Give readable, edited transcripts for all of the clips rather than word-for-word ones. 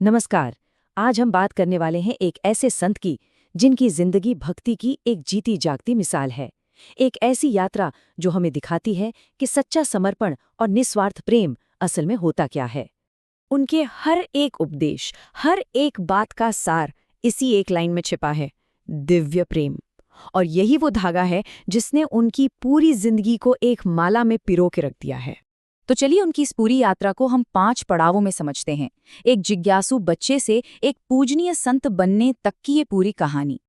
नमस्कार। आज हम बात करने वाले हैं एक ऐसे संत की जिनकी जिंदगी भक्ति की एक जीती जागती मिसाल है। एक ऐसी यात्रा जो हमें दिखाती है कि सच्चा समर्पण और निस्वार्थ प्रेम असल में होता क्या है। उनके हर एक उपदेश, हर एक बात का सार इसी एक लाइन में छिपा है, दिव्य प्रेम। और यही वो धागा है जिसने उनकी पूरी जिंदगी को एक माला में पिरो के रख दिया है। तो चलिए उनकी इस पूरी यात्रा को हम 5 पड़ावों में समझते हैं। एक जिज्ञासु बच्चे से एक पूजनीय संत बनने तक की ये पूरी कहानी।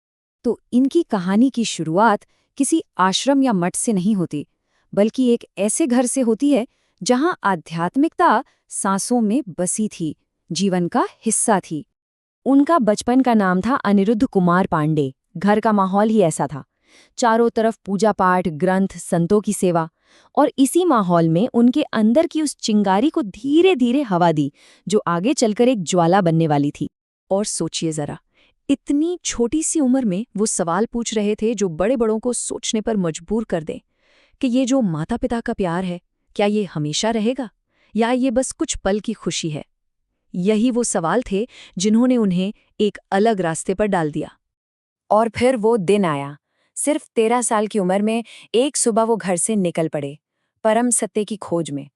तो इनकी कहानी की शुरुआत किसी आश्रम या मठ से नहीं होती, बल्कि एक ऐसे घर से होती है जहां आध्यात्मिकता सांसों में बसी थी, जीवन का हिस्सा थी। उनका बचपन का नाम था अनिरुद्ध कुमार पांडे। घर का माहौल ही ऐसा था, चारों तरफ पूजा पाठ, ग्रंथ, संतों की सेवा। और इसी माहौल में उनके अंदर की उस चिंगारी को धीरे धीरे हवा दी, जो आगे चलकर एक ज्वाला बनने वाली थी। और सोचिए जरा, इतनी छोटी सी उम्र में वो सवाल पूछ रहे थे जो बड़े बड़ों को सोचने पर मजबूर कर दें कि ये जो माता पिता का प्यार है, क्या ये हमेशा रहेगा या ये बस कुछ पल की खुशी है। यही वो सवाल थे जिन्होंने उन्हें एक अलग रास्ते पर डाल दिया। और फिर वो दिन आया। सिर्फ 13 साल की उम्र में एक सुबह वो घर से निकल पड़े, परम सत्य की खोज में।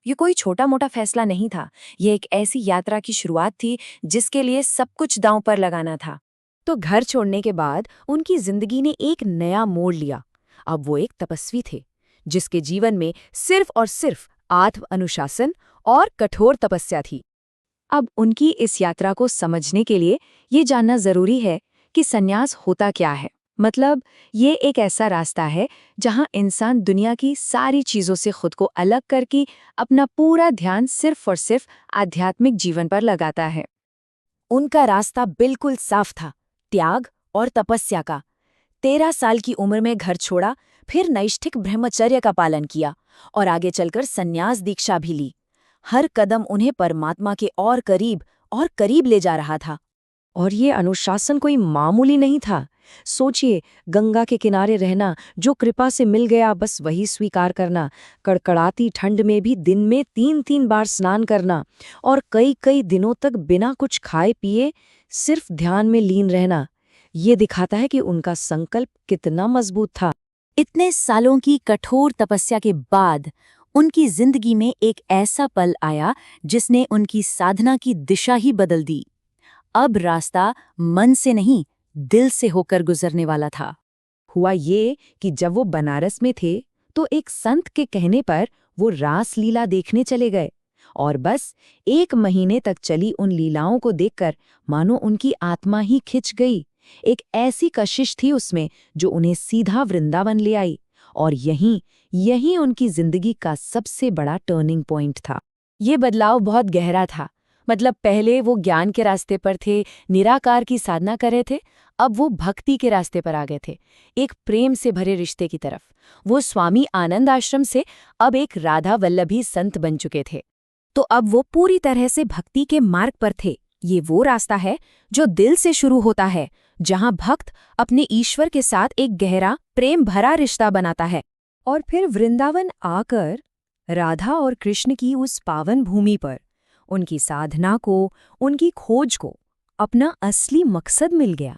ये कोई छोटा मोटा फैसला नहीं था, ये एक ऐसी यात्रा की शुरुआत थी जिसके लिए सब कुछ दांव पर लगाना था। तो घर छोड़ने के बाद उनकी जिंदगी ने एक नया मोड़ लिया। अब वो एक तपस्वी थे, जिसके जीवन में सिर्फ और सिर्फ आत्म अनुशासन और कठोर तपस्या थी। अब उनकी इस यात्रा को समझने के लिए ये जानना जरूरी है कि संन्यास होता क्या है। मतलब ये एक ऐसा रास्ता है जहां इंसान दुनिया की सारी चीजों से खुद को अलग करके अपना पूरा ध्यान सिर्फ और सिर्फ आध्यात्मिक जीवन पर लगाता है। उनका रास्ता बिल्कुल साफ था, त्याग और तपस्या का। 13 साल की उम्र में घर छोड़ा, फिर नैष्ठिक ब्रह्मचर्य का पालन किया और आगे चलकर संन्यास दीक्षा भी ली। हर कदम उन्हें परमात्मा के और करीब ले जा रहा था। और ये अनुशासन कोई मामूली नहीं था। सोचिए, गंगा के किनारे रहना, जो कृपा से मिल गया बस वही स्वीकार करना, कड़कड़ाती ठंड में भी दिन में 3-3 बार स्नान करना, और कई कई दिनों तक बिना कुछ खाए पिए सिर्फ ध्यान में लीन रहना। ये दिखाता है कि उनका संकल्प कितना मजबूत था। इतने सालों की कठोर तपस्या के बाद उनकी जिंदगी में एक ऐसा पल आया जिसने उनकी साधना की दिशा ही बदल दी। अब रास्ता मन से नहीं, दिल से होकर गुजरने वाला था। हुआ ये कि जब वो बनारस में थे तो एक संत के कहने पर वो रास लीला देखने चले गए। और बस 1 महीने तक चली उन लीलाओं को देखकर मानो उनकी आत्मा ही खिंच गई। एक ऐसी कशिश थी उसमें जो उन्हें सीधा वृंदावन ले आई। और यहीं उनकी जिंदगी का सबसे बड़ा टर्निंग पॉइंट था। ये बदलाव बहुत गहरा था। मतलब पहले वो ज्ञान के रास्ते पर थे, निराकार की साधना कर रहे थे। अब वो भक्ति के रास्ते पर आ गए थे, एक प्रेम से भरे रिश्ते की तरफ। वो स्वामी आनंद आश्रम से अब एक राधा वल्लभी संत बन चुके थे। तो अब वो पूरी तरह से भक्ति के मार्ग पर थे। ये वो रास्ता है जो दिल से शुरू होता है, जहां भक्त अपने ईश्वर के साथ एक गहरा प्रेम भरा रिश्ता बनाता है। और फिर वृंदावन आकर राधा और कृष्ण की उस पावन भूमि पर उनकी साधना को, उनकी खोज को अपना असली मकसद मिल गया।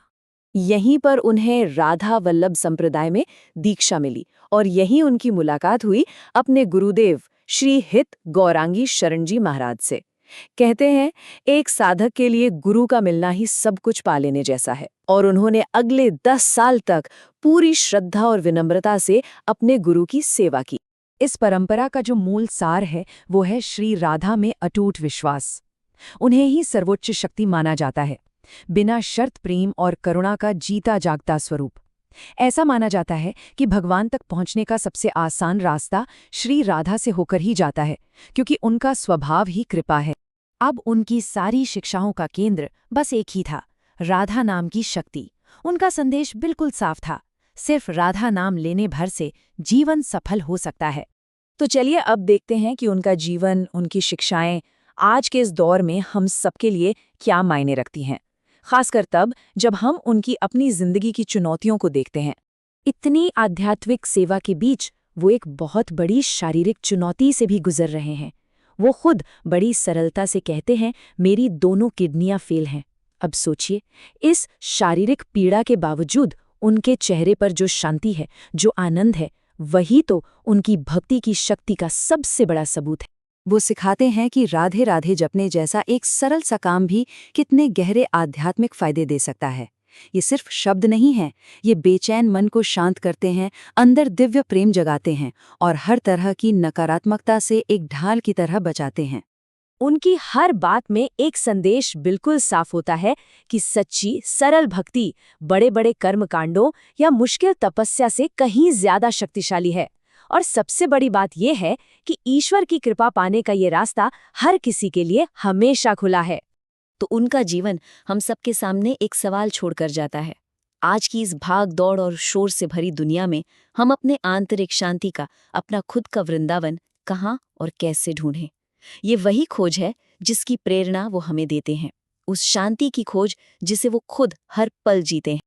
यहीं पर उन्हें राधा वल्लभ संप्रदाय में दीक्षा मिली और यहीं उनकी मुलाकात हुई अपने गुरुदेव श्री हित गौरांगी शरण जी महाराज से। कहते हैं, एक साधक के लिए गुरु का मिलना ही सब कुछ पा लेने जैसा है। और उन्होंने अगले 10 साल तक पूरी श्रद्धा और विनम्रता से अपने गुरु की सेवा की। इस परंपरा का जो मूल सार है वो है श्री राधा में अटूट विश्वास। उन्हें ही सर्वोच्च शक्ति माना जाता है, बिना शर्त प्रेम और करुणा का जीता जागता स्वरूप। ऐसा माना जाता है कि भगवान तक पहुंचने का सबसे आसान रास्ता श्री राधा से होकर ही जाता है, क्योंकि उनका स्वभाव ही कृपा है। अब उनकी सारी शिक्षाओं का केंद्र बस एक ही था, राधा नाम की शक्ति। उनका संदेश बिल्कुल साफ था, सिर्फ राधा नाम लेने भर से जीवन सफल हो सकता है। तो चलिए अब देखते हैं कि उनका जीवन, उनकी शिक्षाएं आज के इस दौर में हम सबके लिए क्या मायने रखती हैं, खासकर तब जब हम उनकी अपनी जिंदगी की चुनौतियों को देखते हैं। इतनी आध्यात्मिक सेवा के बीच वो एक बहुत बड़ी शारीरिक चुनौती से भी गुजर रहे हैं। वो खुद बड़ी सरलता से कहते हैं, मेरी दोनों किडनियां फेल हैं। अब सोचिए, इस शारीरिक पीड़ा के बावजूद उनके चेहरे पर जो शांति है, जो आनंद है, वही तो उनकी भक्ति की शक्ति का सबसे बड़ा सबूत है। वो सिखाते हैं कि राधे राधे जपने जैसा एक सरल सा काम भी कितने गहरे आध्यात्मिक फायदे दे सकता है। ये सिर्फ शब्द नहीं है, ये बेचैन मन को शांत करते हैं, अंदर दिव्य प्रेम जगाते हैं और हर तरह की नकारात्मकता से एक ढाल की तरह बचाते हैं। उनकी हर बात में एक संदेश बिल्कुल साफ होता है कि सच्ची सरल भक्ति बड़े बड़े कर्मकांडों या मुश्किल तपस्या से कहीं ज्यादा शक्तिशाली है। और सबसे बड़ी बात यह है कि ईश्वर की कृपा पाने का ये रास्ता हर किसी के लिए हमेशा खुला है। तो उनका जीवन हम सबके सामने एक सवाल छोड़कर जाता है। आज की इस भाग दौड़ और शोर से भरी दुनिया में हम अपने आंतरिक शांति का, अपना खुद का वृंदावन कहाँ और कैसे ढूंढें? ये वही खोज है जिसकी प्रेरणा वो हमें देते हैं, उस शांति की खोज जिसे वो खुद हर पल जीते हैं।